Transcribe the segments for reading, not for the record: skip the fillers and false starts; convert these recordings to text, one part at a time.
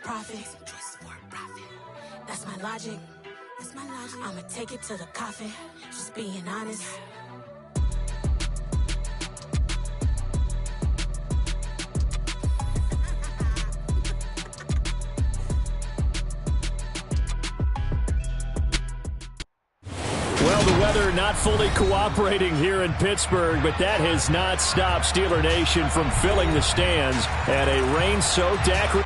profit. That's my logic. I'ma take it to the coffin. Just being honest. Well, the weather not fully cooperating here in Pittsburgh, but that has not stopped Steeler Nation from filling the stands at a rain-soaked Akron.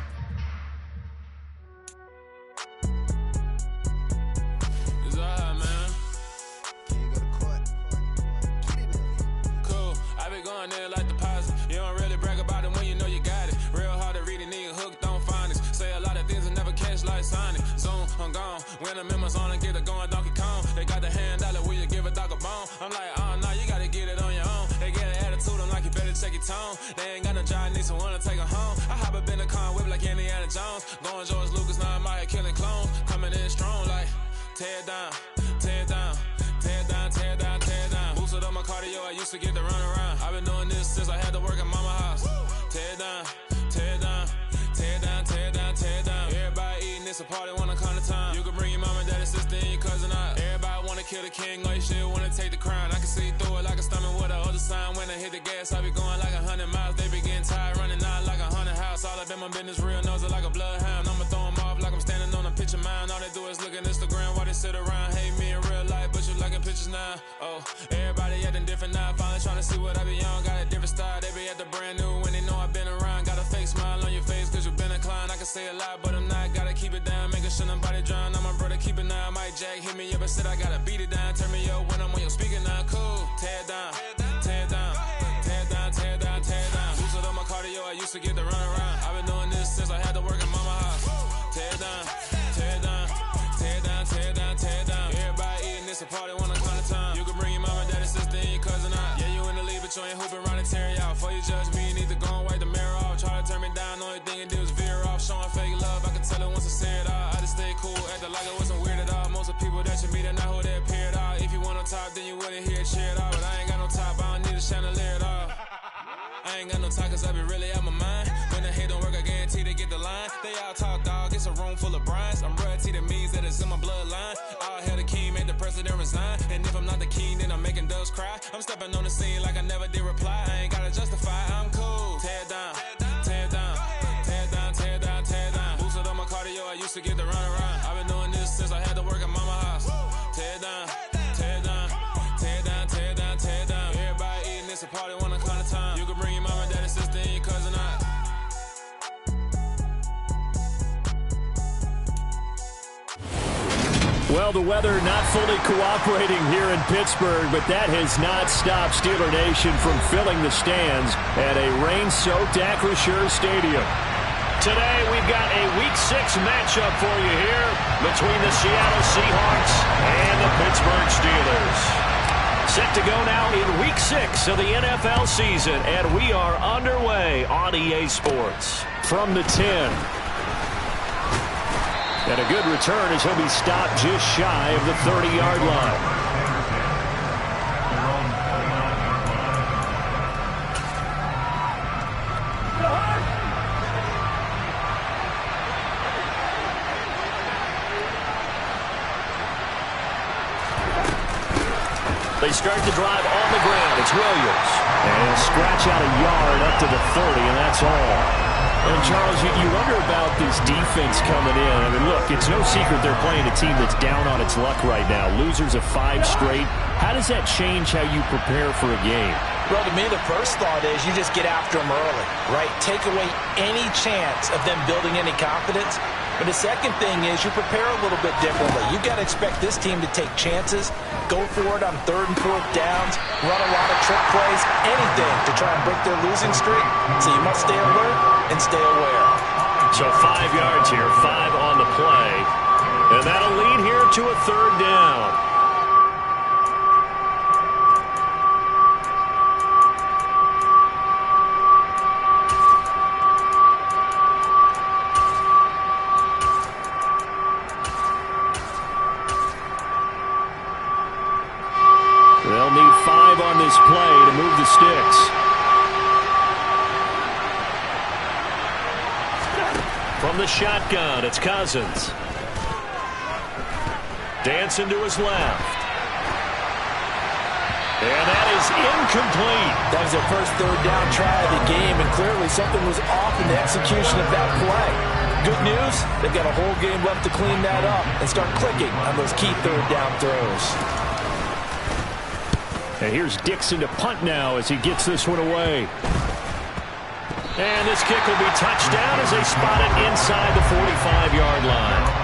They ain't got no job, need someone to take her home. I hop up in the car, whip like Indiana Jones. Going George Lucas, now I'm out here killing clones. Coming in strong like, tear down, tear down, tear down, tear down, tear down. Boosted up my cardio, I used to get to run around. I've been doing this since I had to work at mama house. Tear down, tear down, tear down, tear down, tear down. Everybody eating, it's a party, wanna come to time. You can bring your mama, daddy, sister, and your cousin out. Everybody wanna kill the king, or you shit wanna take the crown. I can see through it like a stomach with a other sign. When I hit the gas, I be going like 100 miles. They be getting tired, running out like 100 house. All of them, my business real, nose it like a bloodhound. I'ma throw them off like I'm standing on a picture mound. All they do is look at Instagram while they sit around. Hate me in real life, but you liking pictures now. Oh, everybody acting different now. Finally trying to see what I be on. Got a different style, they be at the brand new when they know I've been around. Got a fake smile on your face cause you been inclined. I can say a lot, but I'm not. Gotta keep it down, making sure nobody drown. Now my brother keep it now. Mike Jack hit me up and said I gotta beat it down. Turn me up when I'm on your speaker now. Cool, tear down, tear down, tear down, tear down, tear down. Boosted up my cardio, I used to get to run around. I've been doing this since I had to work at mama house. Tear down, tear down, tear down, tear down, tear down. Everybody eating, it's a party, wanna come to time. You can bring your mama, daddy, sister, and your cousin out. Yeah, you in the league, but you ain't hooping around and tear out. Before you judge me, you need to go and wipe the mirror off. Try to turn me down, only thing you did was veer off. Showing fake love, I can tell it once I say it all. I just stay cool, acting like I wasn't weird at all. Most of the people that you meet are not who they appear at all. If you want on top, then you wouldn't hear it cheer at all. But I ain't got no top, I don't need a chandelier at all. I ain't got no talk cause I be really out my mind. When the hate don't work, I guarantee they get the line. They all talk dog, it's a room full of brines. I'm royalty, that means that it's in my bloodline. All hail the king, made the president resign. And if I'm not the king, then I'm making doves cry. I'm stepping on the scene like I never did reply. I ain't gotta justify, I'm cool. Tear down, tear down, tear down, tear down, tear down. Boosted up my cardio, I used to get to run around. I've been doing this since I had to work at mama house. Tear down, tear down, tear down, tear down, tear down. Everybody eating, it's a party, wanna come to time. You can bring your mama, daddy, sister, and your cousin out. Well, the weather not fully cooperating here in Pittsburgh, but that has not stopped Steeler Nation from filling the stands at a rain-soaked Acrisure Stadium. Today, we've got a Week 6 matchup for you here between the Seattle Seahawks and the Pittsburgh Steelers. Set to go now in Week 6 of the NFL season, and we are underway on EA Sports. From the 10. And a good return as he'll be stopped just shy of the 30-yard line. They start the drive on the ground. It's Williams. And scratch out a yard up to the 30, and that's all. And, Charles, you wonder about this defense coming in. I mean, look, it's no secret they're playing a team that's down on its luck right now. Losers of 5 straight. How does that change how you prepare for a game? Well, to me, the first thought is you just get after them early, right? Take away any chance of them building any confidence. But the second thing is you prepare a little bit differently. You've got to expect this team to take chances, go for it on 3rd and 4th downs, run a lot of trick plays, anything to try and break their losing streak. So you must stay alert and stay aware. So 5 yards here, 5 on the play. And that'll lead here to a 3rd down. They'll need 5 on this play to move the sticks. From From the shotgun, it's Cousins. Dancing to his left. And that is incomplete. That was their first third down try of the game, and clearly something was off in the execution of that play. Good news, they've got a whole game left to clean that up and start clicking on those key third down throws. And here's Dixon to punt now as he gets this one away. And this kick will be touchdown as they spot it inside the 45-yard line.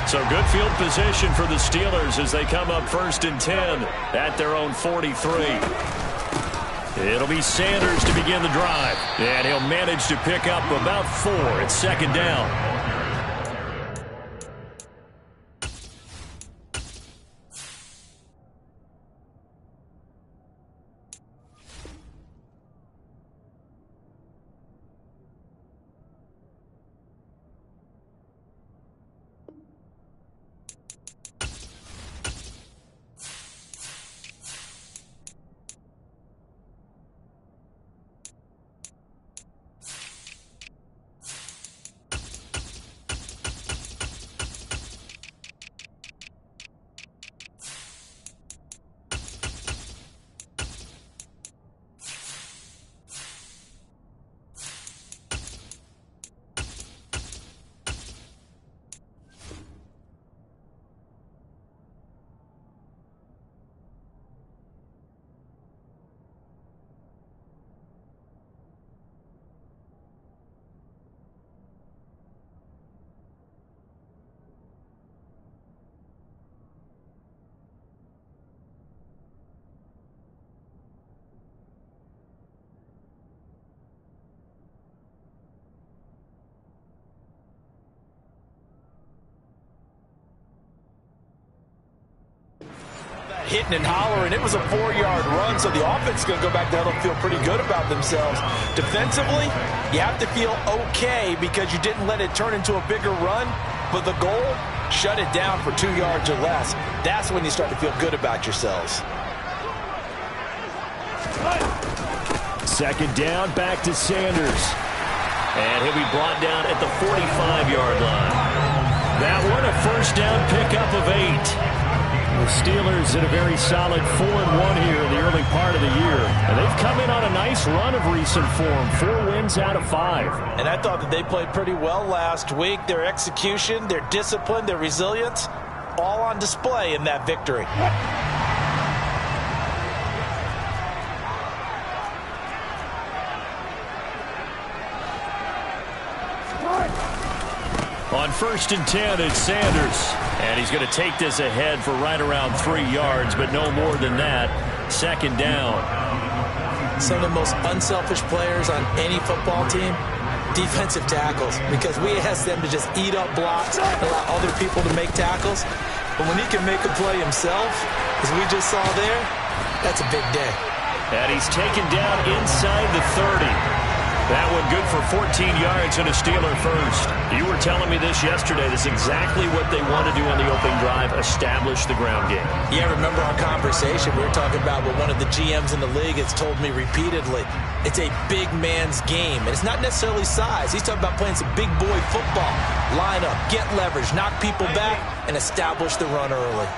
So good field position for the Steelers as they come up 1st and 10 at their own 43. It'll be Sanders to begin the drive. And he'll manage to pick up about 4 at 2nd down. Hitting and hollering. It was a 4-yard run, so the offense is going to go back there and feel pretty good about themselves. Defensively, you have to feel okay because you didn't let it turn into a bigger run, but the goal, shut it down for 2 yards or less. That's when you start to feel good about yourselves. 2nd down, back to Sanders. And he'll be brought down at the 45-yard line. That one, a 1st down pickup of 8. The Steelers in a very solid 4-1 here in the early part of the year. And they've come in on a nice run of recent form. 4 wins out of 5. And I thought that they played pretty well last week. Their execution, their discipline, their resilience, all on display in that victory. On 1st and 10, it's Sanders. And he's going to take this ahead for right around 3 yards, but no more than that. 2nd down. Some of the most unselfish players on any football team, defensive tackles, because we ask them to just eat up blocks and allow other people to make tackles. But when he can make a play himself, as we just saw there, that's a big day. And he's taken down inside the 30. That one good for 14 yards and a Steeler first. You were telling me this yesterday. This is exactly what they want to do on the opening drive, establish the ground game. Yeah, remember our conversation? We were talking about what one of the GMs in the league has told me repeatedly. It's a big man's game, and it's not necessarily size. He's talking about playing some big boy football. Line up, get leverage, knock people back, and establish the run early.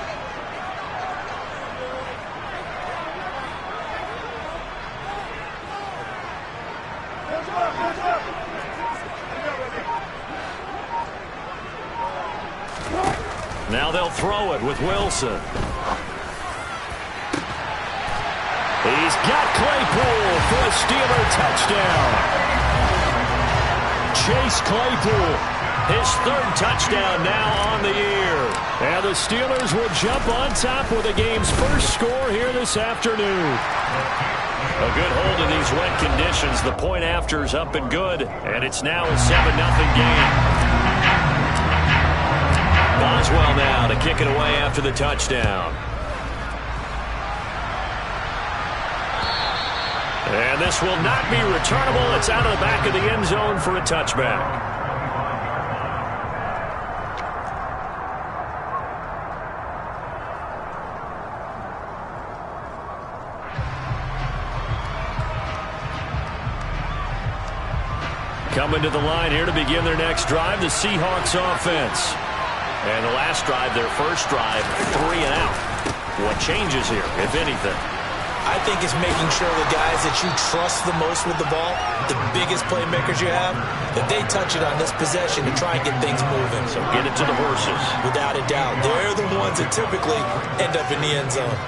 Now they'll throw it with Wilson. He's got Claypool for a Steeler touchdown. Chase Claypool, his 3rd touchdown now on the year. And the Steelers will jump on top with the game's first score here this afternoon. A good hold in these wet conditions. The point after's up and good, and it's now a 7-0 game. Boswell now to kick it away after the touchdown. And this will not be returnable. It's out of the back of the end zone for a touchback. Coming to the line here to begin their next drive, the Seahawks offense. And the last drive, their first drive, 3 and out. What changes here, if anything? I think it's making sure the guys that you trust the most with the ball, the biggest playmakers you have, that they touch it on this possession to try and get things moving. So get it to the horses. Without a doubt. They're the ones that typically end up in the end zone.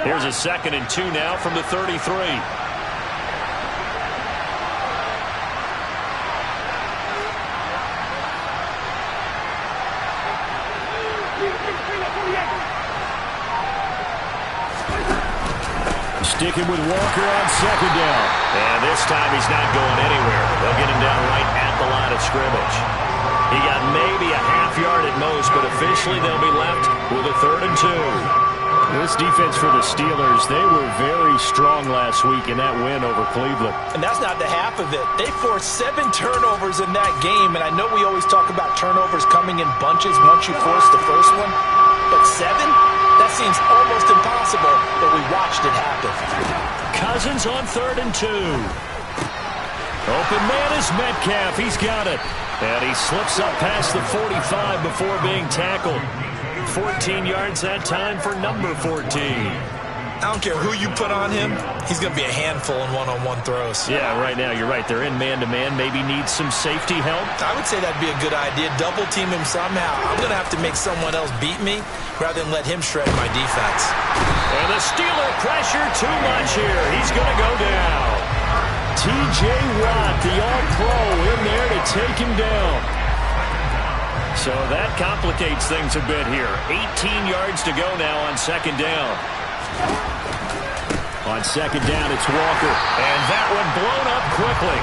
Here's a 2nd and 2 now from the 33. Sticking with Walker on 2nd down. And this time he's not going anywhere. They'll get him down right at the line of scrimmage. He got maybe a half yard at most, but officially they'll be left with a 3rd and 2. This defense for the Steelers, they were very strong last week in that win over Cleveland. And that's not the half of it. They forced 7 turnovers in that game, and I know we always talk about turnovers coming in bunches once you force the first one, but 7? That seems almost impossible, but we watched it happen. Cousins on 3rd and 2. Open man is Metcalf. He's got it. And he slips up past the 45 before being tackled. 14 yards that time for number 14. I don't care who you put on him. He's going to be a handful in one-on-one throws. Yeah, right now you're right. They're in man-to-man. Maybe needs some safety help. I would say that'd be a good idea. Double team him somehow. I'm going to have to make someone else beat me rather than let him shred my defense. And the Steeler pressure too much here. He's going to go down. T.J. Watt, the All-Pro, in there to take him down. So that complicates things a bit here. 18 yards to go now on 2nd down. On 2nd down, it's Walker. And that one blown up quickly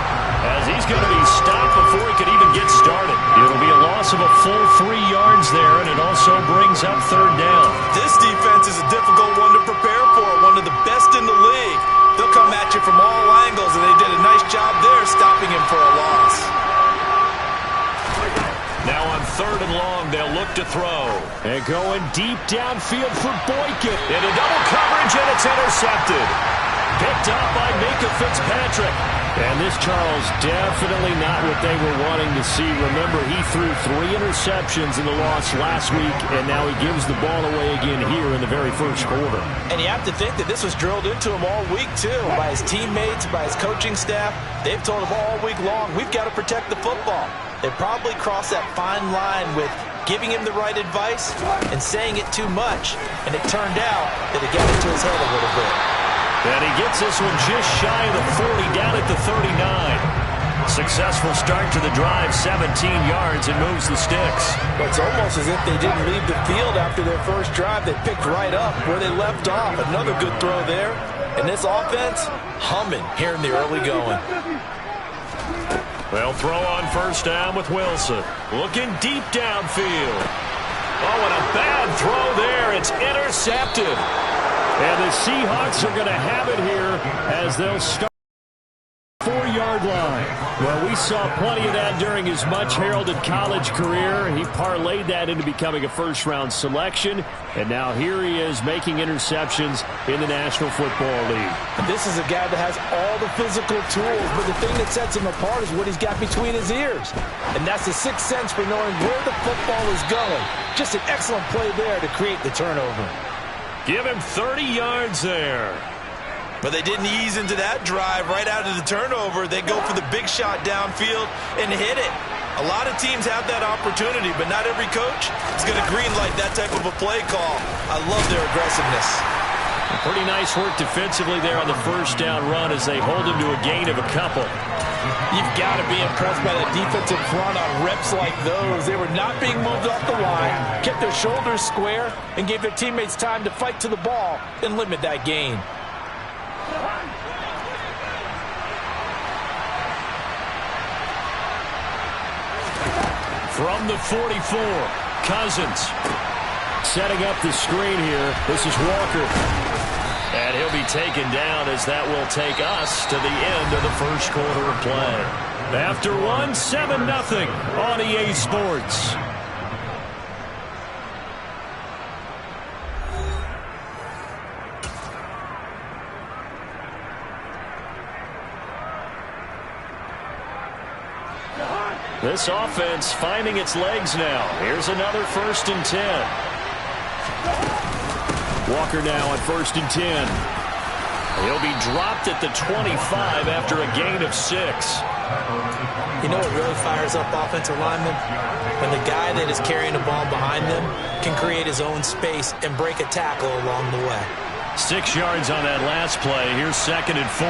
as he's going to be stopped before he could even get started. It'll be a loss of a full 3 yards there, and it also brings up 3rd down. This defense is a difficult one to prepare for, one of the best in the league. They'll come at you from all angles, and they did a nice job there stopping him for a loss. Now on 3rd and long, they'll look to throw. And going deep downfield for Boykin. Into double coverage, and it's intercepted. Picked up by Minka Fitzpatrick. And this, Charles, definitely not what they were wanting to see. Remember, he threw 3 interceptions in the loss last week, and now he gives the ball away again here in the very first quarter. And you have to think that this was drilled into him all week, too, by his teammates, by his coaching staff. They've told him all week long, we've got to protect the football. They probably crossed that fine line with giving him the right advice and saying it too much. And it turned out that it got into his head a little bit. And he gets this one just shy of the 40, down at the 39. Successful start to the drive, 17 yards, and moves the sticks. But it's almost as if they didn't leave the field after their first drive. They picked right up where they left off. Another good throw there. And this offense, humming here in the early going. They'll throw on 1st down with Wilson. Looking deep downfield. Oh, and a bad throw there. It's intercepted. And the Seahawks are going to have it here as they'll start 4-yard line. Well, we saw plenty of that during his much-heralded college career. He parlayed that into becoming a first-round selection. And now here he is making interceptions in the National Football League. And this is a guy that has all the physical tools, but the thing that sets him apart is what he's got between his ears. And that's the sixth sense for knowing where the football is going. Just an excellent play there to create the turnover. Give him 30 yards there. But they didn't ease into that drive right out of the turnover. They go for the big shot downfield and hit it. A lot of teams have that opportunity, but not every coach is going to greenlight that type of a play call. I love their aggressiveness. Pretty nice work defensively there on the 1st down run as they hold him to a gain of a couple. You've got to be impressed by the defensive front on reps like those. They were not being moved off the line, kept their shoulders square, and gave their teammates time to fight to the ball and limit that gain. From the 44, Cousins setting up the screen here. This is Walker. And he'll be taken down as that will take us to the end of the first quarter of play. After one, 7-0 on EA Sports. This offense finding its legs now. Here's another 1st and 10. Walker now on 1st and 10. He'll be dropped at the 25 after a gain of 6. You know what really fires up offensive linemen? When the guy that is carrying the ball behind them can create his own space and break a tackle along the way. 6 yards on that last play. Here's 2nd and 4.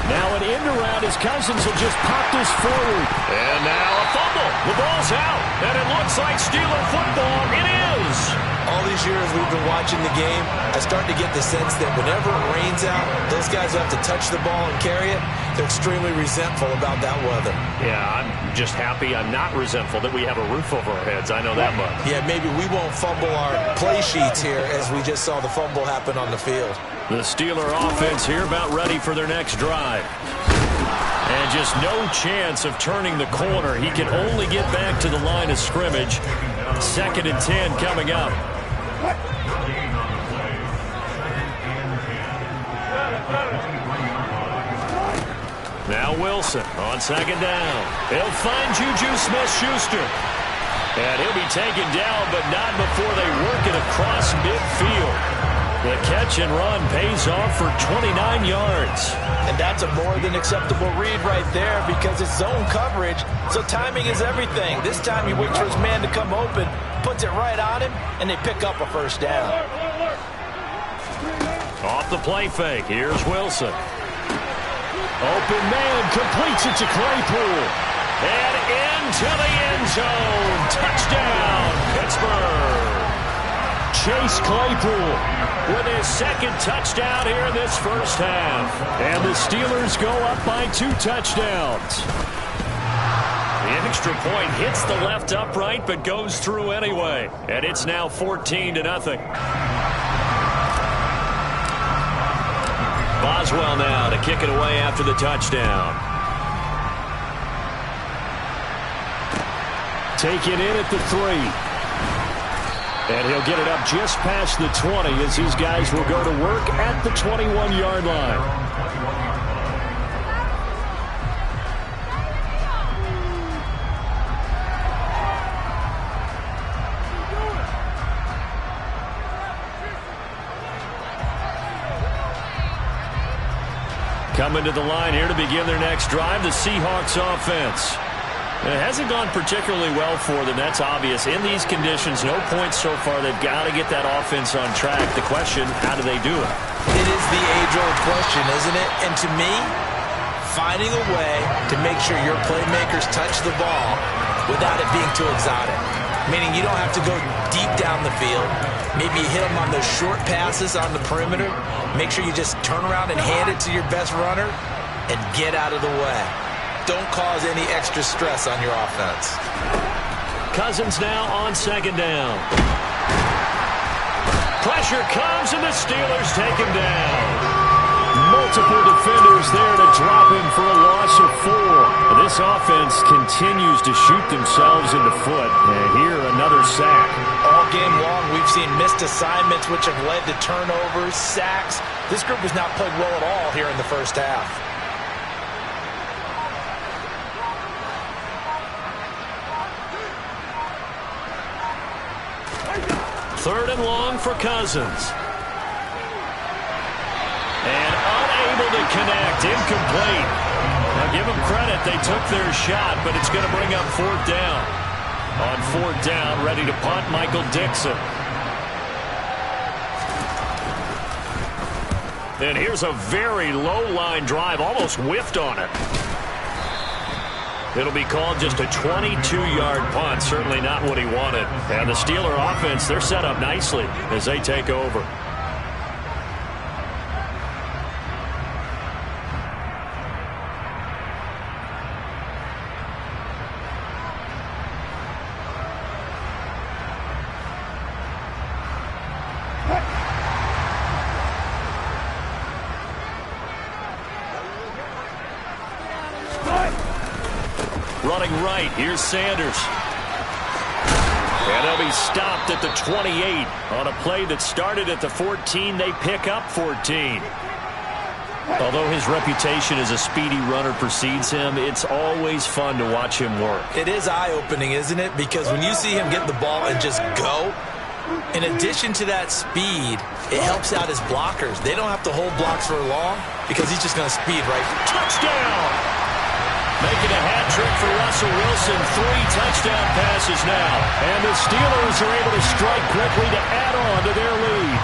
Now an end around as Cousins will just pop this forward. And now a fumble. The ball's out. And it looks like Steeler football. It is. All these years we've been watching the game, I start to get the sense that whenever it rains out, those guys who have to touch the ball and carry it, they're extremely resentful about that weather. Yeah, I'm just happy I'm not resentful that we have a roof over our heads. I know that much. Yeah, maybe we won't fumble our play sheets here as we just saw the fumble happen on the field. The Steeler offense here about ready for their next drive. And just no chance of turning the corner. He can only get back to the line of scrimmage. 2nd and 10 coming up. Now Wilson on 2nd down. He'll find Juju Smith-Schuster. And he'll be taken down, but not before they work it across midfield. The catch and run pays off for 29 yards. And that's a more than acceptable read right there because it's zone coverage, so timing is everything. This time he waits for his man to come open, puts it right on him, and they pick up a 1st down. Off the play fake, here's Wilson. Open man, completes it to Claypool. And into the end zone. Touchdown, Pittsburgh. Chase Claypool with his 2nd touchdown here in this 1st half. And the Steelers go up by 2 touchdowns. The extra point hits the left upright but goes through anyway. And it's now 14-0. Boswell now to kick it away after the touchdown. Taken in at the 3. And he'll get it up just past the 20 as these guys will go to work at the 21-yard line. Coming to the line here to begin their next drive, the Seahawks offense. It hasn't gone particularly well for them. That's obvious. In these conditions, no points so far. They've got to get that offense on track. The question, how do they do it? It is the age-old question, isn't it? And to me, finding a way to make sure your playmakers touch the ball without it being too exotic. Meaning you don't have to go deep down the field. Maybe you hit them on those short passes on the perimeter. Make sure you just turn around and hand it to your best runner and get out of the way. Don't cause any extra stress on your offense. Cousins now on 2nd down. Pressure comes and the Steelers take him down. Multiple defenders there to drop him for a loss of 4. This offense continues to shoot themselves in the foot. And here another sack. All game long we've seen missed assignments which have led to turnovers, sacks. This group has not played well at all here in the 1st half. 3rd and long for Cousins. And unable to connect. Incomplete. Now give them credit. They took their shot, but it's going to bring up 4th down. On 4th down, ready to punt, Michael Dixon. And here's a very low-line drive. Almost whiffed on it. It'll be called just a 22-yard punt. Certainly not what he wanted. And the Steeler offense, they're set up nicely as they take over. Running right, here's Sanders. And he'll be stopped at the 28 on a play that started at the 14. They pick up 14. Although his reputation as a speedy runner precedes him, it's always fun to watch him work. It is eye-opening, isn't it? Because when you see him get the ball and just go, in addition to that speed, it helps out his blockers. They don't have to hold blocks for long because he's just going to speed right. Touchdown! Making a hat trick for Russell Wilson. 3 touchdown passes now. And the Steelers are able to strike quickly to add on to their lead.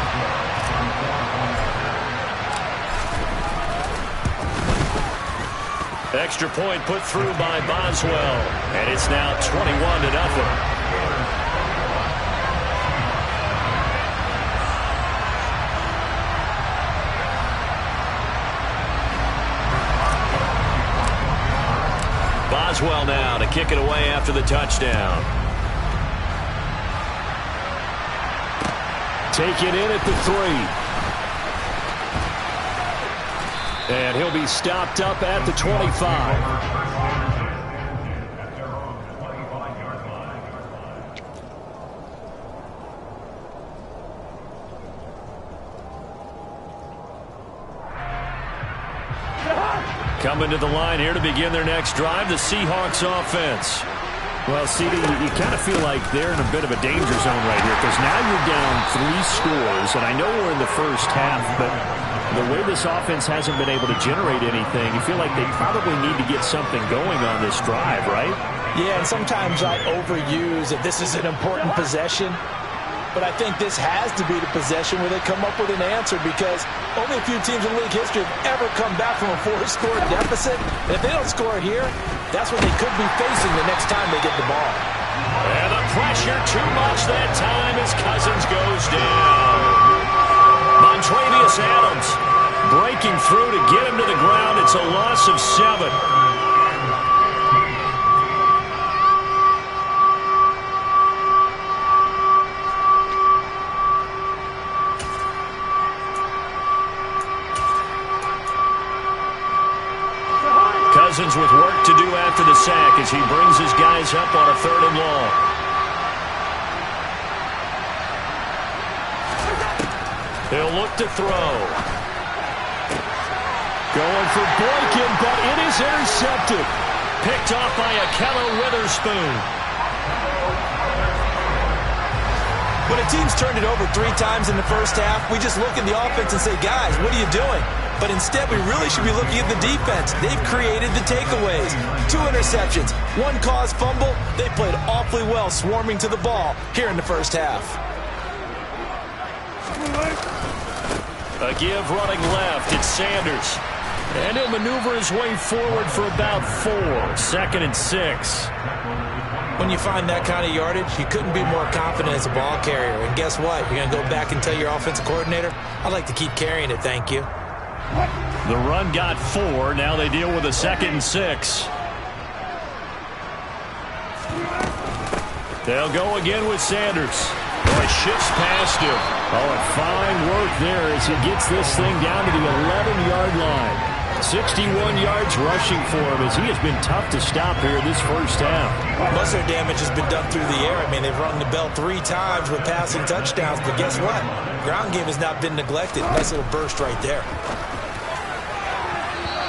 Extra point put through by Boswell. And it's now 21-0. Boswell now to kick it away after the touchdown. Take it in at the 3. And he'll be stopped up at the 25. Coming to the line here to begin their next drive, the Seahawks offense. Well, CD, you kind of feel like they're in a bit of a danger zone right here because now you're down 3 scores, and I know we're in the first half, but the way this offense hasn't been able to generate anything, you feel like they probably need to get something going on this drive, right? Yeah, and sometimes I overuse that this is an important possession. But I think this has to be the possession where they come up with an answer because only a few teams in league history have ever come back from a 4-score deficit. And if they don't score here, that's what they could be facing the next time they get the ball. And the pressure too much that time as Cousins goes down. Montravius Adams breaking through to get him to the ground. It's a loss of 7. Cousins with work to do after the sack as he brings his guys up on a 3rd and long. He'll look to throw. Going for Boykin, but it is intercepted. Picked off by Akello Witherspoon. When a team's turned it over 3 times in the first half, we just look at the offense and say, guys, what are you doing? But instead, we really should be looking at the defense. They've created the takeaways. 2 interceptions, 1 caused fumble. They played awfully well swarming to the ball here in the first half. A give running left. It's Sanders. And he'll maneuver his way forward for about 4. 2nd and 6. When you find that kind of yardage, you couldn't be more confident as a ball carrier. And guess what? You're going to go back and tell your offensive coordinator, I'd like to keep carrying it, thank you. The run got 4. Now they deal with a 2nd and 6. They'll go again with Sanders. Oh, it shifts past him. Oh, and fine work there as he gets this thing down to the 11-yard line. 61 yards rushing for him as he has been tough to stop here this first half. Most of their damage has been done through the air. I mean, they've rung the bell 3 times with passing touchdowns, but guess what? Ground game has not been neglected. Nice little burst right there.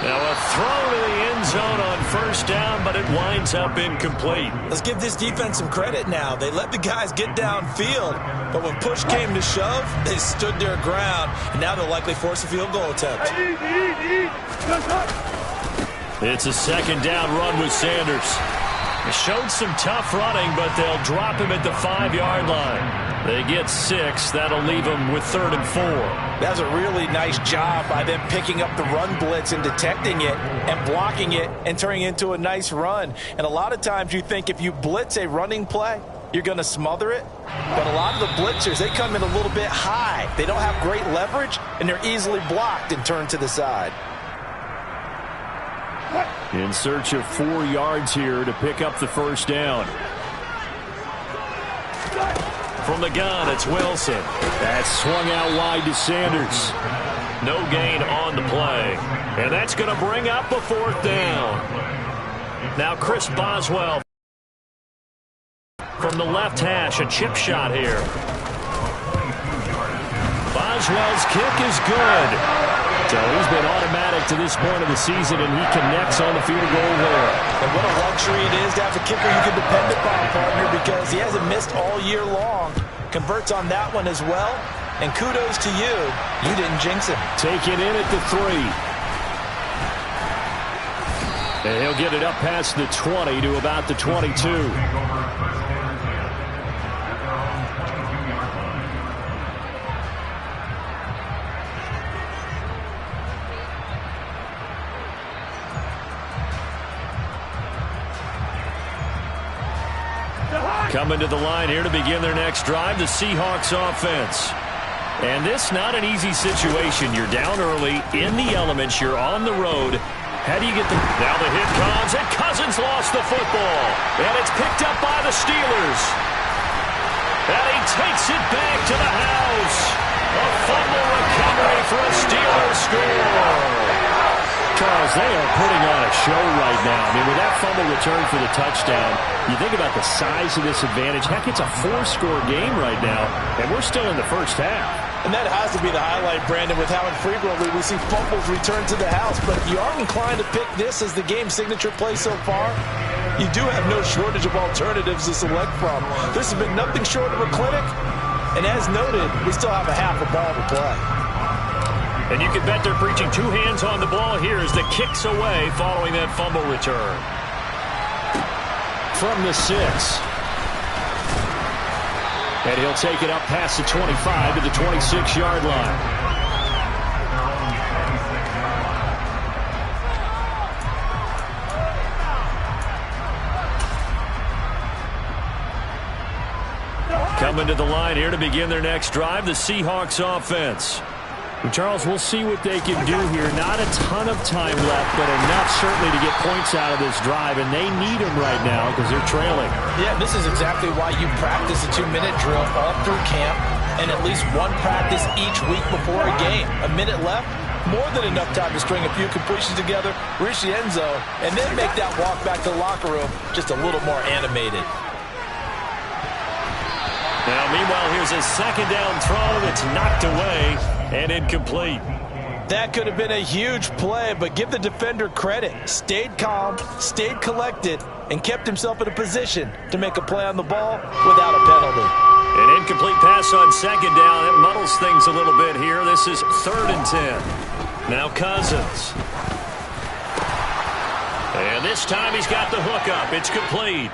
Now a throw to the end zone on first down, but it winds up incomplete. Let's give this defense some credit now. They let the guys get downfield, but when push came to shove, they stood their ground, and now they'll likely force a field goal attempt. It's a 2nd down run with Sanders. They showed some tough running, but they'll drop him at the 5-yard line. They get 6. That'll leave them with 3rd and 4. That's a really nice job by them picking up the run blitz and detecting it and blocking it and turning it into a nice run. And a lot of times you think if you blitz a running play, you're going to smother it. But a lot of the blitzers, they come in a little bit high. They don't have great leverage, and they're easily blocked and turned to the side. In search of 4 yards here to pick up the first down. From the gun, it's Wilson. That's swung out wide to Sanders. No gain on the play. And that's going to bring up a 4th down. Now Chris Boswell from the left hash, a chip shot here. Boswell's kick is good. So he's been automatic to this point of the season, and he connects on the field goal there. And what a luxury it is to have a kicker you can depend upon, partner, because he hasn't missed all year long. Converts on that one as well. And kudos to you. You didn't jinx him. Take it in at the 3. And he'll get it up past the 20 to about the 22. Coming to the line here to begin their next drive, the Seahawks offense. And this not an easy situation. You're down early, in the elements, you're on the road. How do you get the... Now the hit comes, and Cousins lost the football. And it's picked up by the Steelers. And he takes it back to the house. A fumble recovery for a Steelers score. Charles, they are putting on a show right now. I mean, with that fumble return for the touchdown, you think about the size of this advantage. Heck, it's a 4-score game right now, and we're still in the first half. And that has to be the highlight, Brandon, with how infrequently we see fumbles return to the house. But you are inclined to pick this as the game signature play so far. You do have no shortage of alternatives to select from. This has been nothing short of a clinic. And as noted, we still have a half a ball to play. And you can bet they're preaching 2 hands on the ball here as the kick's away following that fumble return. From the 6. And he'll take it up past the 25 to the 26-yard line. Coming to the line here to begin their next drive, the Seahawks offense. And Charles, we'll see what they can do here. Not a ton of time left, but enough certainly to get points out of this drive, and they need them right now because they're trailing. Yeah, this is exactly why you practice a 2-minute drill all through camp and at least one practice each week before a game. A minute left, more than enough time to string a few completions together, reach the end zone, and then make that walk back to the locker room just a little more animated. Now, meanwhile, here's a second down throw that's knocked away and incomplete. That could have been a huge play, but give the defender credit. Stayed calm, stayed collected, and kept himself in a position to make a play on the ball without a penalty. An incomplete pass on second down. It muddles things a little bit here. This is 3rd and 10. Now Cousins. And this time he's got the hook up. It's complete.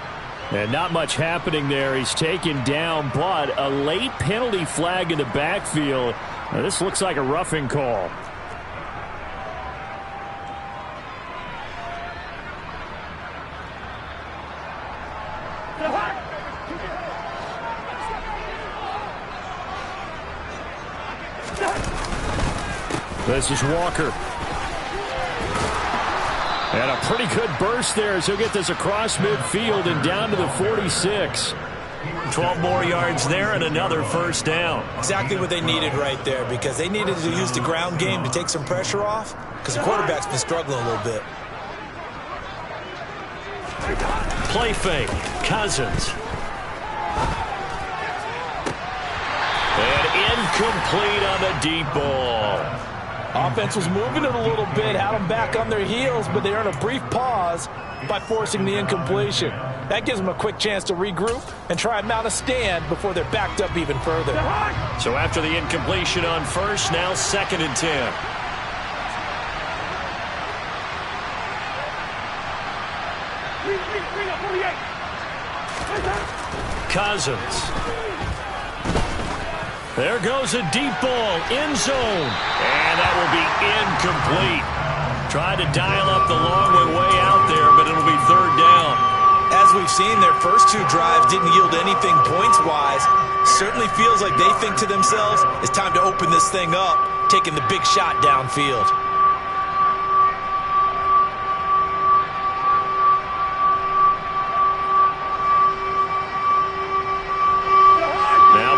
And not much happening there. He's taken down, but a late penalty flag in the backfield. Now, this looks like a roughing call. This is Walker. And a pretty good burst there as he'll get this across midfield and down to the 46. 12 more yards there and another first down. Exactly what they needed right there, because they needed to use the ground game to take some pressure off, because the quarterback's been struggling a little bit. Play fake. Cousins. And incomplete on the deep ball. Offense was moving it a little bit, had them back on their heels, but they earned a brief pause by forcing the incompletion. That gives them a quick chance to regroup and try and mount a stand before they're backed up even further. So after the incompletion on first, now 2nd and 10. Cousins. There goes a deep ball, end zone, and that will be incomplete. Tried to dial up the long way out there, but it'll be 3rd down. As we've seen, their first 2 drives didn't yield anything points-wise. Certainly feels like they think to themselves, it's time to open this thing up, taking the big shot downfield.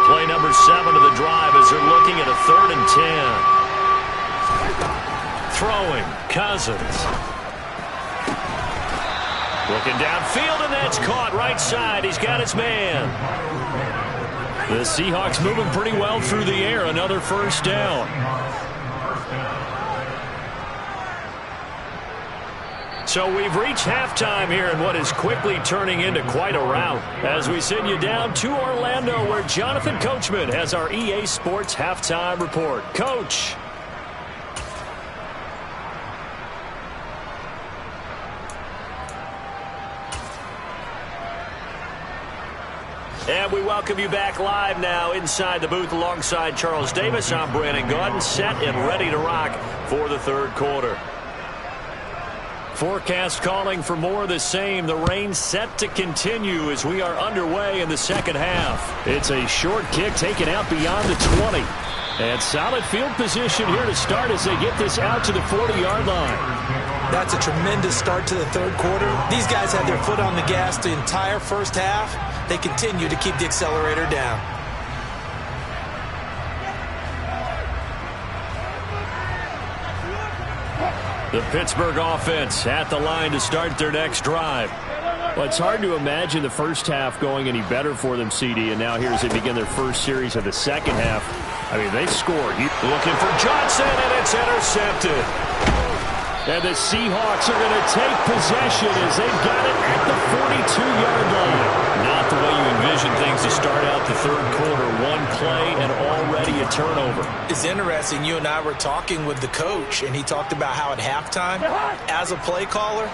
Play number 7 of the drive as they're looking at a 3rd and 10. Throwing, Cousins. Looking downfield, and that's caught right side. He's got his man. The Seahawks moving pretty well through the air. Another first down. So we've reached halftime here in what is quickly turning into quite a rout as we send you down to Orlando where Jonathan Coachman has our EA Sports Halftime Report. Coach. And we welcome you back live now inside the booth alongside Charles Davis. I'm Brandon Gaudin, set and ready to rock for the third quarter. Forecast calling for more of the same. The rain set to continue as we are underway in the second half. It's a short kick taken out beyond the 20. And solid field position here to start as they get this out to the 40-yard line. That's a tremendous start to the third quarter. These guys had their foot on the gas the entire first half. They continue to keep the accelerator down. The Pittsburgh offense at the line to start their next drive. Well, it's hard to imagine the first half going any better for them, CD, and now here as they begin their first series of the second half. I mean, they scored. Looking for Johnson, and it's intercepted. And the Seahawks are going to take possession as they've got it at the 42-yard line. Not the way you envision things to start out the third quarter. One play and already a turnover. It's interesting. You and I were talking with the coach, and he talked about how at halftime, as a play caller,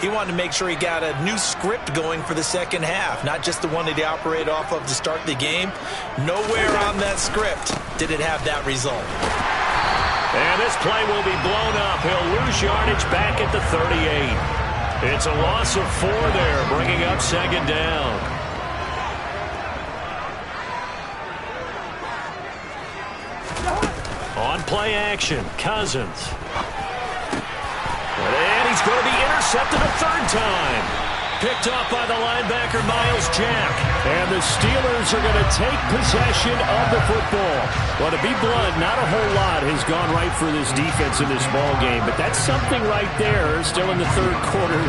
he wanted to make sure he got a new script going for the second half, not just the one that he operated off of to start the game. Nowhere on that script did it have that result. And this play will be blown up. He'll lose yardage back at the 38. It's a loss of 4 there, bringing up second down. On play action, Cousins. And he's going to be intercepted a third time. Picked off by the linebacker, Miles Jack. And the Steelers are going to take possession of the football. Well, to be blunt, not a whole lot has gone right for this defense in this ball game. But that's something right there, still in the third quarter.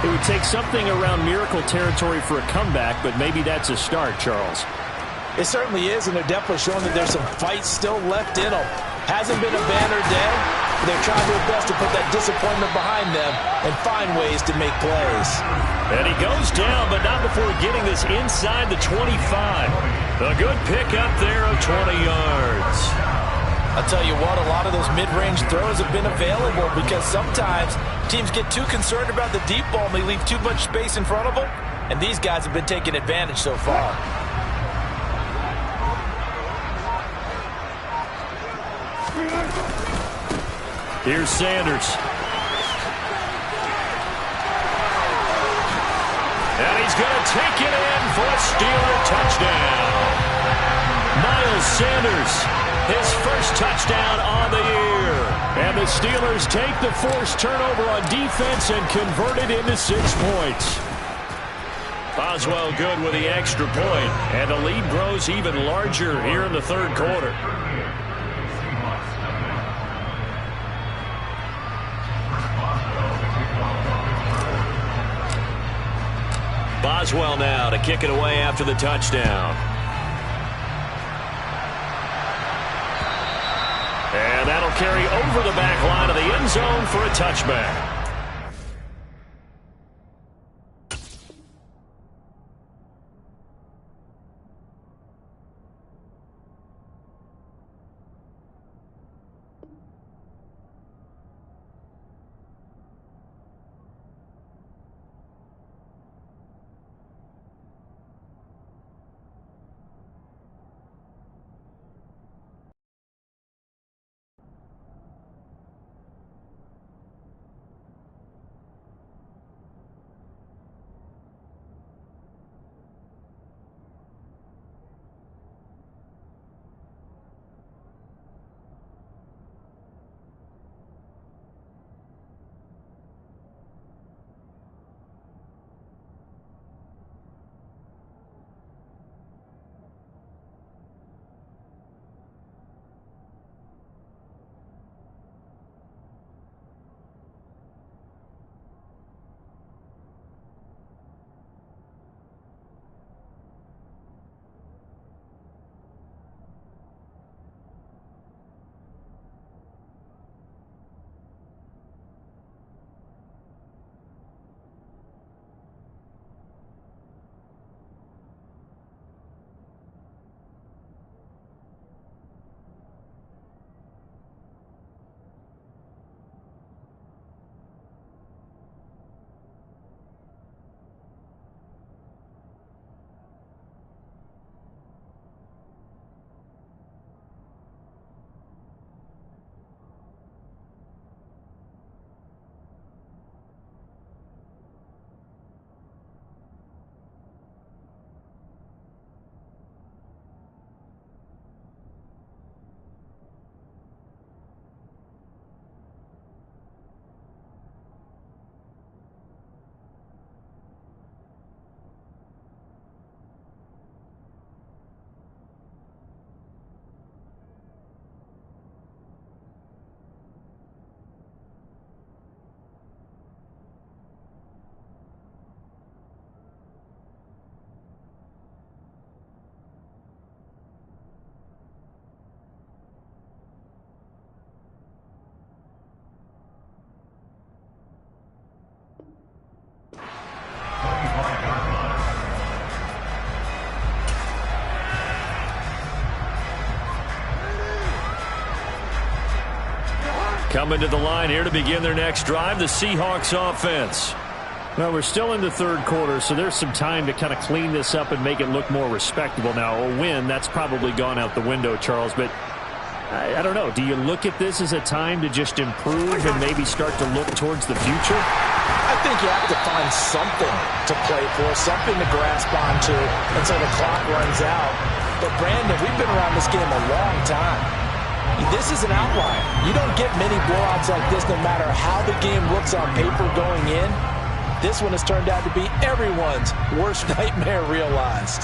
It would take something around miracle territory for a comeback, but maybe that's a start, Charles. It certainly is, and they're definitely showing that there's some fight still left in them. Hasn't been a banner day. They're trying their best to put that disappointment behind them and find ways to make plays. And he goes down, but not before getting this inside the 25. A good pickup there of 20 yards. I'll tell you what, a lot of those mid-range throws have been available because sometimes teams get too concerned about the deep ball and they leave too much space in front of them, and these guys have been taking advantage so far. Here's Sanders. And he's going to take it in for a Steeler touchdown. Miles Sanders, his first touchdown on the year. And the Steelers take the forced turnover on defense and convert it into 6 points. Boswell good with the extra point, and the lead grows even larger here in the third quarter. Boswell now to kick it away after the touchdown. And that'll carry over the back line of the end zone for a touchback. Coming to the line here to begin their next drive, the Seahawks offense. Well, we're still in the third quarter, so there's some time to kind of clean this up and make it look more respectable. Now, a win, that's probably gone out the window, Charles, but I don't know. Do you look at this as a time to just improve and maybe start to look towards the future? I think you have to find something to play for, something to grasp onto until the clock runs out. But, Brandon, we've been around this game a long time. This is an outlier. You don't get many blowouts like this no matter how the game looks on paper going in. This one has turned out to be everyone's worst nightmare realized.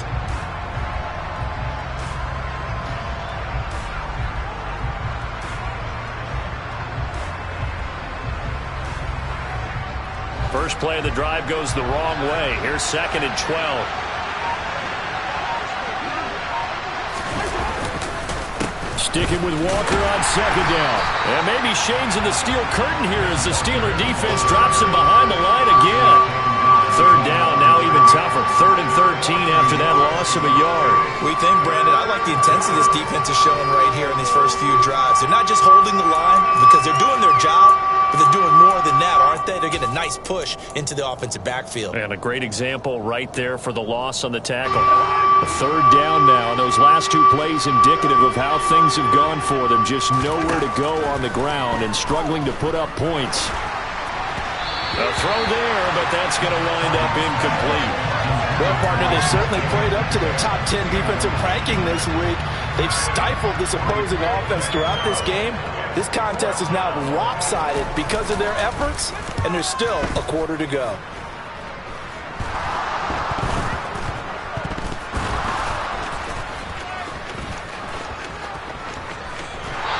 First play of the drive goes the wrong way. Here's 2nd and 12. Sticking with Walker on 2nd down. And maybe Shane's in the steel curtain here as the Steeler defense drops him behind the line again. 3rd down, now even tougher. 3rd and 13 after that loss of a yard. We think, Brandon, I like the intensity this defense is showing right here in these first few drives. They're not just holding the line because they're doing their job, but they're doing more than that, aren't they? They're getting a nice push into the offensive backfield. And a great example right there for the loss on the tackle. A 3rd down now, and those last 2 plays indicative of how things have gone for them. Just nowhere to go on the ground and struggling to put up points. A throw there, but that's going to wind up incomplete. Well, partner, they've certainly played up to their top 10 defensive ranking this week. They've stifled this opposing offense throughout this game. This contest is now lopsided because of their efforts, and there's still a quarter to go.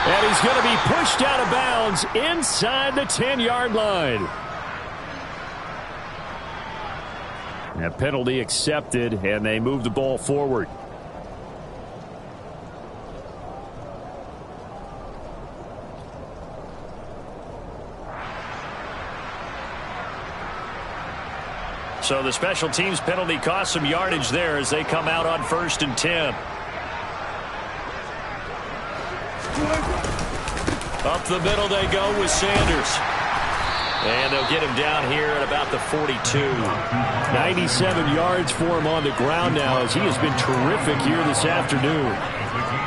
And he's going to be pushed out of bounds inside the 10-yard line. A penalty accepted, and they move the ball forward. So the special teams penalty cost some yardage there as they come out on 1st and 10. Up the middle they go with Sanders. And they'll get him down here at about the 42. 97 yards for him on the ground now as he has been terrific here this afternoon.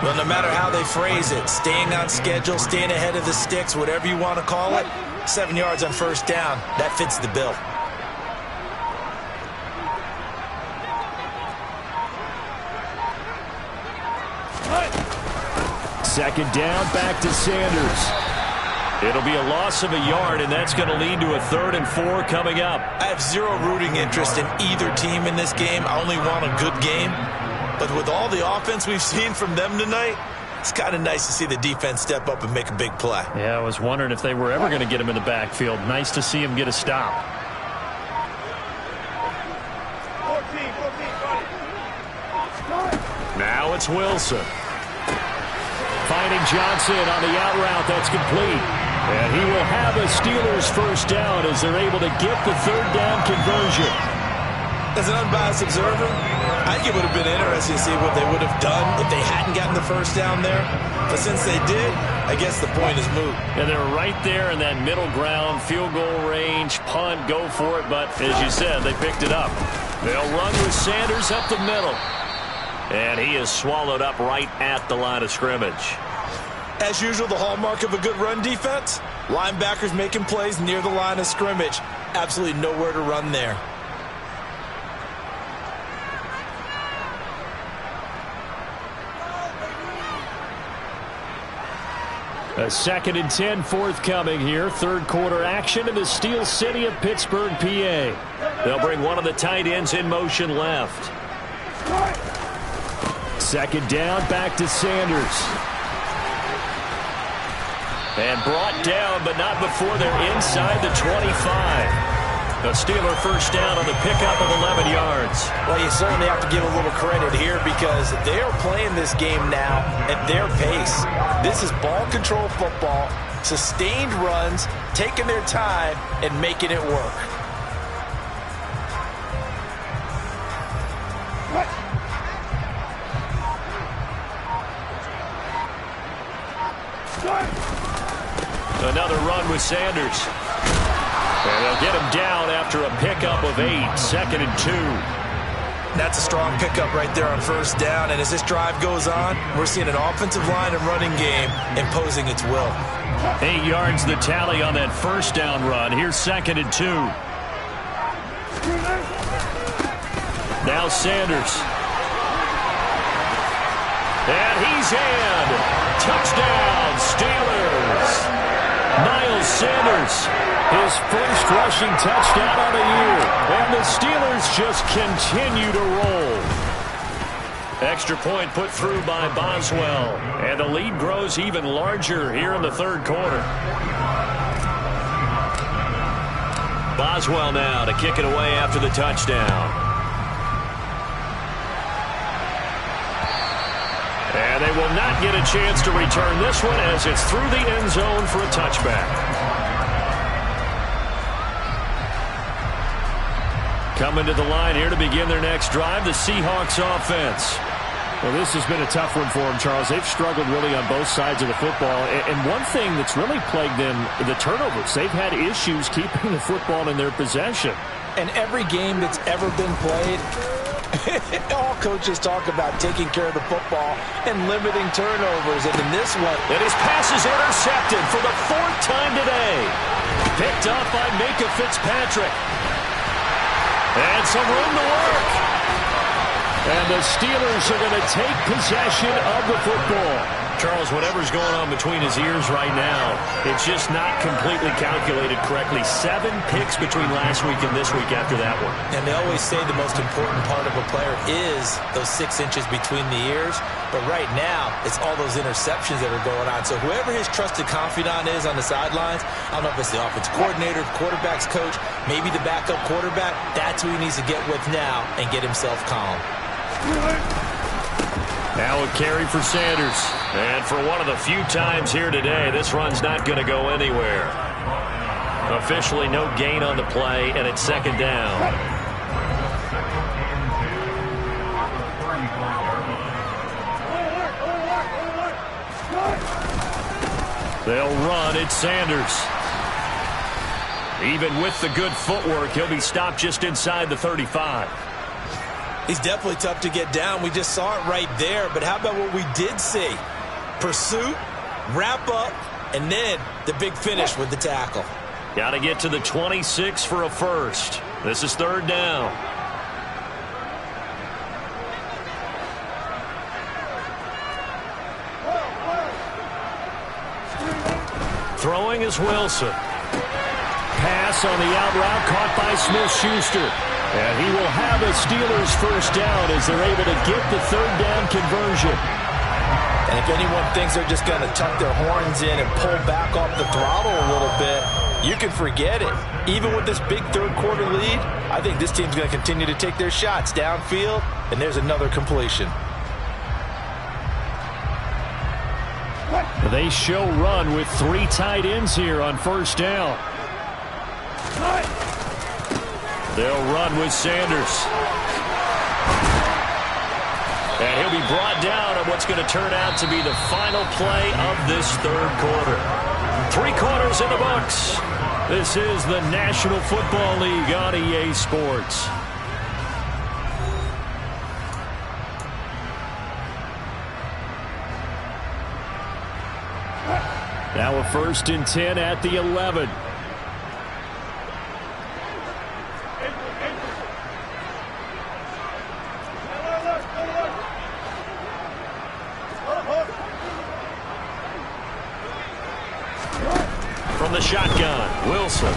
Well, no matter how they phrase it, staying on schedule, staying ahead of the sticks, whatever you want to call it, 7 yards on 1st down, that fits the bill. Second down, back to Sanders. It'll be a loss of a yard, and that's going to lead to a 3rd and 4 coming up. I have zero rooting interest in either team in this game. I only want a good game. But with all the offense we've seen from them tonight, it's kind of nice to see the defense step up and make a big play. Yeah, I was wondering if they were ever going to get him in the backfield. Nice to see him get a stop. Now it's Wilson. Finding Johnson on the out route. That's complete. And he will have a Steelers 1st down as they're able to get the 3rd down conversion. As an unbiased observer, I think it would have been interesting to see what they would have done if they hadn't gotten the 1st down there. But since they did, I guess the point is moot. And they're right there in that middle ground, field goal range, punt, go for it. But as you said, they picked it up. They'll run with Sanders up the middle. And he is swallowed up right at the line of scrimmage. As usual, the hallmark of a good run defense, linebackers making plays near the line of scrimmage. Absolutely nowhere to run there. A 2nd and 10 forthcoming here. 3rd quarter action in the Steel City of Pittsburgh, PA. They'll bring one of the tight ends in motion left. 2nd down, back to Sanders. And brought down, but not before they're inside the 25. A Steeler 1st down on the pickup of 11 yards. Well, you certainly have to give a little credit here because they are playing this game now at their pace. This is ball control football, sustained runs, taking their time, and making it work. Another run with Sanders. And they'll get him down after a pickup of 8, 2nd and 2. That's a strong pickup right there on first down. And as this drive goes on, we're seeing an offensive line and running game imposing its will. 8 yards the tally on that first down run. Here's 2nd and 2. Now Sanders. And he's in. Touchdown, Steelers. Miles Sanders, his first rushing touchdown on the year. And the Steelers just continue to roll. Extra point put through by Boswell. And the lead grows even larger here in the third quarter. Boswell now to kick it away after the touchdown. And they will not get a chance to return this one as it's through the end zone for a touchback. Coming to the line here to begin their next drive, the Seahawks offense. Well, this has been a tough one for them, Charles. They've struggled really on both sides of the football. And one thing that's really plagued them, the turnovers. They've had issues keeping the football in their possession. And every game that's ever been played, all coaches talk about taking care of the football and limiting turnovers. And in this one, and his pass is intercepted for the 4th time today. Picked up by Minka Fitzpatrick. And some room to work. And the Steelers are going to take possession of the football. Charles, whatever's going on between his ears right now, it's just not completely calculated correctly. 7 picks between last week and this week after that one. And they always say the most important part of a player is those 6 inches between the ears. But right now, it's all those interceptions that are going on. So whoever his trusted confidant is on the sidelines, I don't know if it's the offensive coordinator, the quarterback's coach, maybe the backup quarterback, that's who he needs to get with now and get himself calm. Now a carry for Sanders. And for one of the few times here today, this run's not going to go anywhere. Officially no gain on the play, and it's 2nd down. They'll run. It's Sanders. Even with the good footwork, he'll be stopped just inside the 35. He's definitely tough to get down. We just saw it right there. But how about what we did see? Pursuit, wrap up, and then the big finish with the tackle. Got to get to the 26 for a first. This is 3rd down. Throwing is Wilson. Pass on the out route caught by Smith-Schuster. And he will have a Steelers first down as they're able to get the 3rd down conversion. And if anyone thinks they're just going to tuck their horns in and pull back off the throttle a little bit, you can forget it. Even with this big third quarter lead, I think this team's going to continue to take their shots downfield, and there's another completion. They show run with 3 tight ends here on first down. They'll run with Sanders. And he'll be brought down on what's going to turn out to be the final play of this third quarter. 3 quarters in the books. This is the National Football League on EA Sports. Now a 1st and 10 at the 11. From the shotgun, Wilson.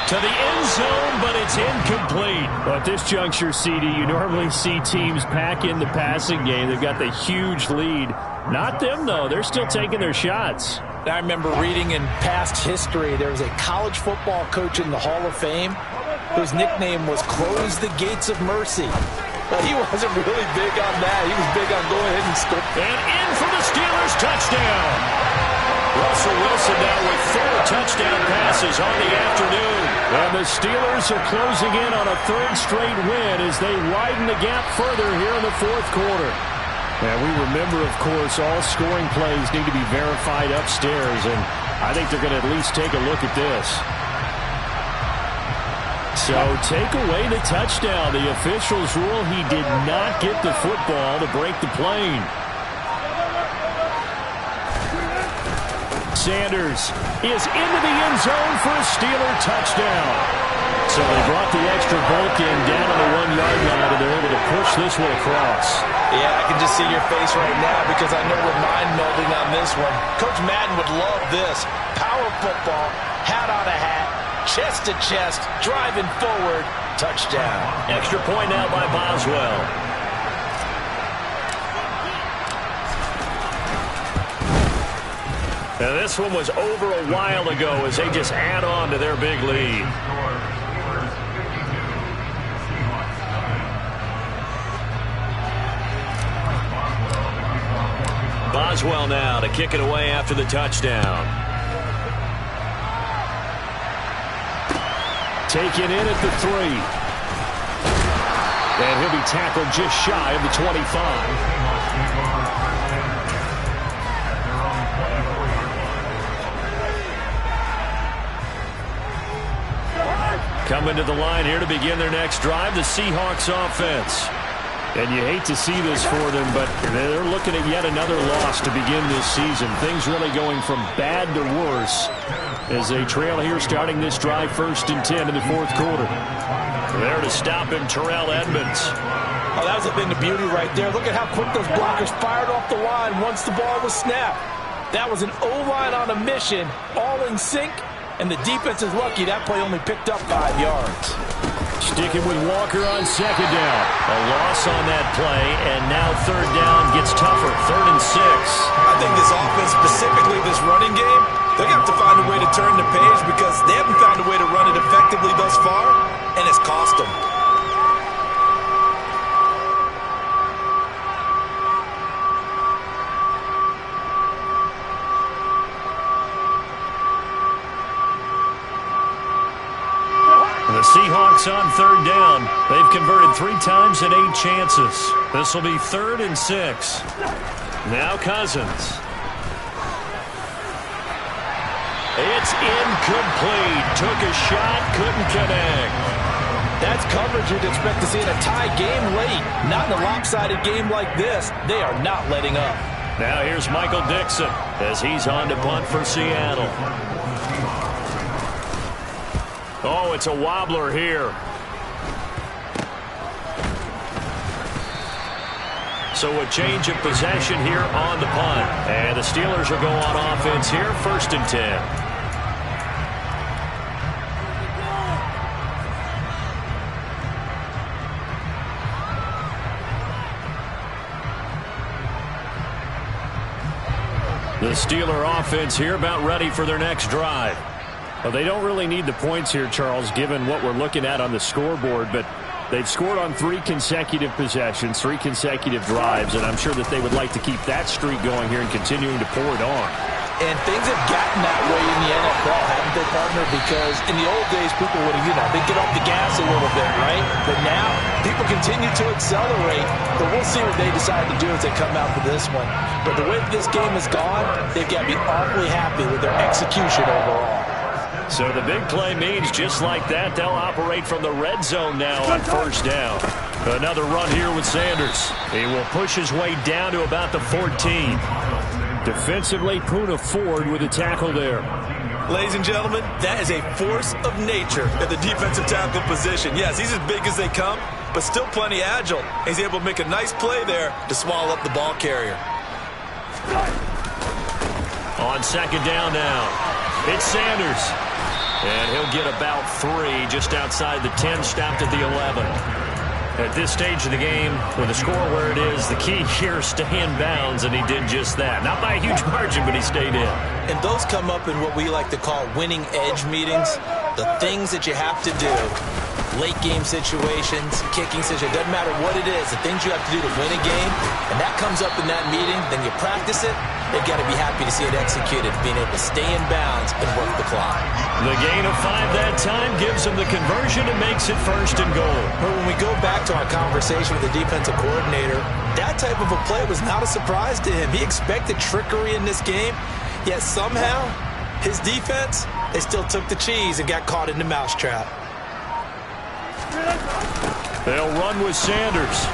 To the end zone, but it's incomplete. Well, at this juncture, CD, you normally see teams pack in the passing game. They've got the huge lead. Not them, though. They're still taking their shots. I remember reading in past history, there was a college football coach in the Hall of Fame whose nickname was Close the Gates of Mercy. Well, he wasn't really big on that. He was big on going ahead and score. And in for the Steelers touchdown. Russell Wilson now with 4 touchdown passes on the afternoon. And the Steelers are closing in on a 3rd straight win as they widen the gap further here in the 4th quarter. And we remember, of course, all scoring plays need to be verified upstairs, and I think they're going to at least take a look at this. So take away the touchdown. The officials rule he did not get the football to break the plane. Sanders is into the end zone for a Steeler touchdown. So they brought the extra bulk in down on the 1-yard line, and they're able to push this one across. Yeah, I can just see your face right now because I know we're mind-melding on this one. Coach Madden would love this. Power football, hat on a hat, chest to chest, driving forward, touchdown. Extra point now by Boswell. Now this one was over a while ago as they just add on to their big lead. Boswell now to kick it away after the touchdown. Taken in at the 3. And he'll be tackled just shy of the 25. Coming to the line here to begin their next drive, the Seahawks offense. And you hate to see this for them, but they're looking at yet another loss to begin this season. Things really going from bad to worse as they trail here starting this drive 1st and 10 in the 4th quarter. There to stop him, Terrell Edmonds. Oh, that was a thing of beauty right there. Look at how quick those blockers fired off the line once the ball was snapped. That was an O-line on a mission, all in sync, and the defense is lucky that play only picked up 5 yards. Sticking with Walker on 2nd down. A loss on that play, and now 3rd down gets tougher. 3rd and 6. I think this offense, specifically this running game, they're going to have to find a way to turn the page because they haven't found a way to run it effectively thus far, and it's cost them. The Seahawks on 3rd down. They've converted 3 times in 8 chances. This will be 3rd and 6. Now Cousins. It's incomplete. Took a shot, couldn't connect. That's coverage you'd expect to see in a tie game late. Not in a lopsided game like this. They are not letting up. Now here's Michael Dixon as he's on to punt for Seattle. Oh, it's a wobbler here. So a change of possession here on the punt. And the Steelers will go on offense here, 1st and 10. The Steeler offense here about ready for their next drive. Well, they don't really need the points here, Charles, given what we're looking at on the scoreboard, but they've scored on 3 consecutive possessions, 3 consecutive drives, and I'm sure that they would like to keep that streak going here and continuing to pour it on. And things have gotten that way in the NFL, haven't they, partner? Because in the old days, people would have, they'd get off the gas a little bit, right? But now, people continue to accelerate, but we'll see what they decide to do as they come out for this one. But the way this game has gone, they've got to be awfully happy with their execution overall. So the big play means just like that, they'll operate from the red zone now on 1st down. Another run here with Sanders. He will push his way down to about the 14. Defensively, Poona Ford with a tackle there. Ladies and gentlemen, that is a force of nature at the defensive tackle position. Yes, he's as big as they come, but still plenty agile. He's able to make a nice play there to swallow up the ball carrier. On 2nd down now, it's Sanders. And he'll get about 3 just outside the 10, stopped at the 11. At this stage of the game, with the score where it is, the key here is stay in bounds, and he did just that. Not by a huge margin, but he stayed in. And those come up in what we like to call winning edge meetings. The things that you have to do, late game situations, kicking situations, doesn't matter what it is, the things you have to do to win a game, and that comes up in that meeting, then you practice it, they've got to be happy to see it executed, being able to stay in bounds and work the clock. The gain of 5 that time gives them the conversion and makes it 1st and goal. But when we go back to our conversation with the defensive coordinator, that type of a play was not a surprise to him. He expected trickery in this game, yet somehow his defense, they still took the cheese and got caught in the mousetrap. They'll run with Sanders.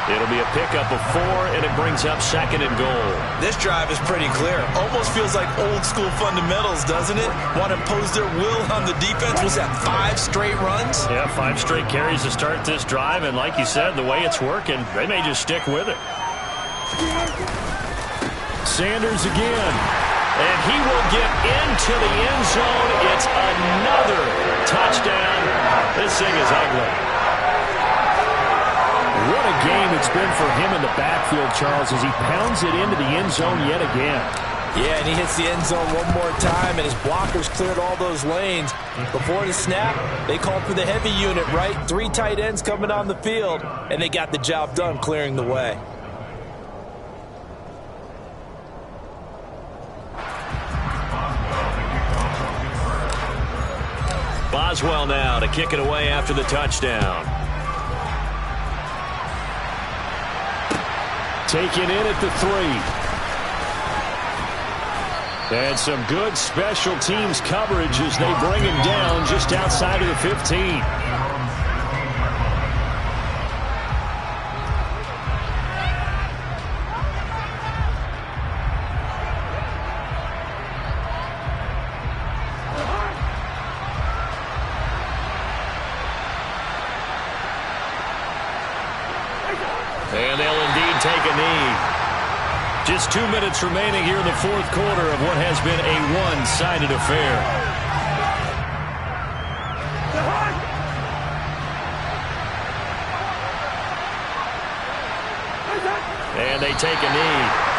It'll be a pickup of 4, and it brings up 2nd and goal. This drive is pretty clear. Almost feels like old-school fundamentals, doesn't it? Want to impose their will on the defense. Was that 5 straight runs? Yeah, 5 straight carries to start this drive, and like you said, the way it's working, they may just stick with it. Sanders again, and he will get into the end zone. It's another touchdown. This thing is ugly. What a game it's been for him in the backfield, Charles, as he pounds it into the end zone yet again. Yeah, and he hits the end zone one more time, and his blockers cleared all those lanes. Before the snap, they called for the heavy unit, right? 3 tight ends coming on the field, and they got the job done clearing the way. Boswell now to kick it away after the touchdown. Taken in at the 3. And some good special teams coverage as they bring him down just outside of the 15. And they'll indeed take a knee. Just 2 minutes remaining here in the 4th quarter of what has been a one-sided affair. And they take a knee.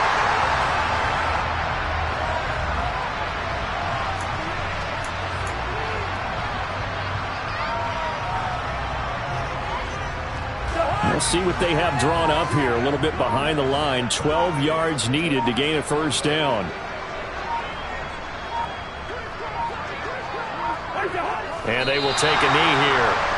We'll see what they have drawn up here. A little bit behind the line. 12 yards needed to gain a 1st down. And they will take a knee here.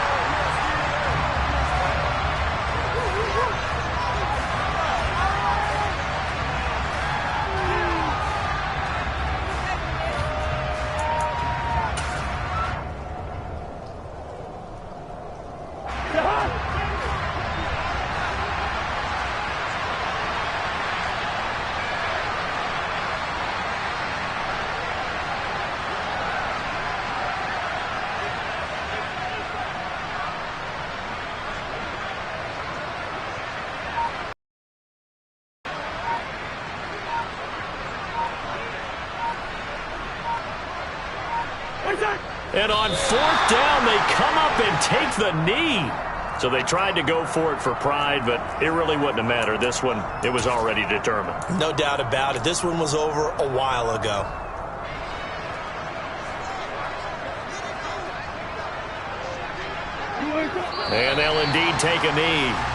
And on 4th down, they come up and take the knee. So they tried to go for it for pride, but it really wouldn't have mattered. This one, it was already determined. No doubt about it. This one was over a while ago. And they'll indeed take a knee.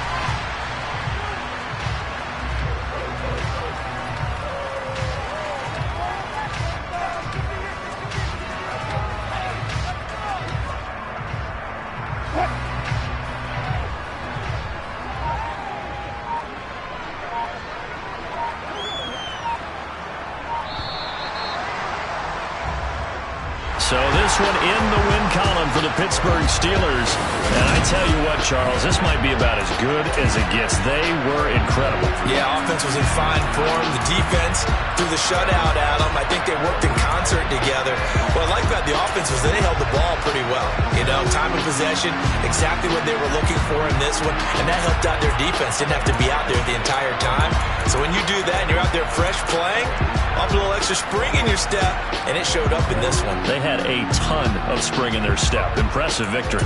So this one in the win column for the Pittsburgh Steelers. And I tell you what, Charles, this might be about as good as it gets. They were incredible. Yeah, offense was in fine form. The defense threw the shutout at them. I think they worked in concert together. What I like about the offense was that they held the ball pretty well. You know, time of possession, exactly what they were looking for in this one. And that helped out their defense. Didn't have to be out there the entire time. So when you do that and you're out there fresh playing, up a little extra spring in your step, and it showed up in this one. They had a ton of spring in their step. Impressive victory.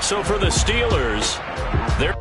So for the Steelers, they're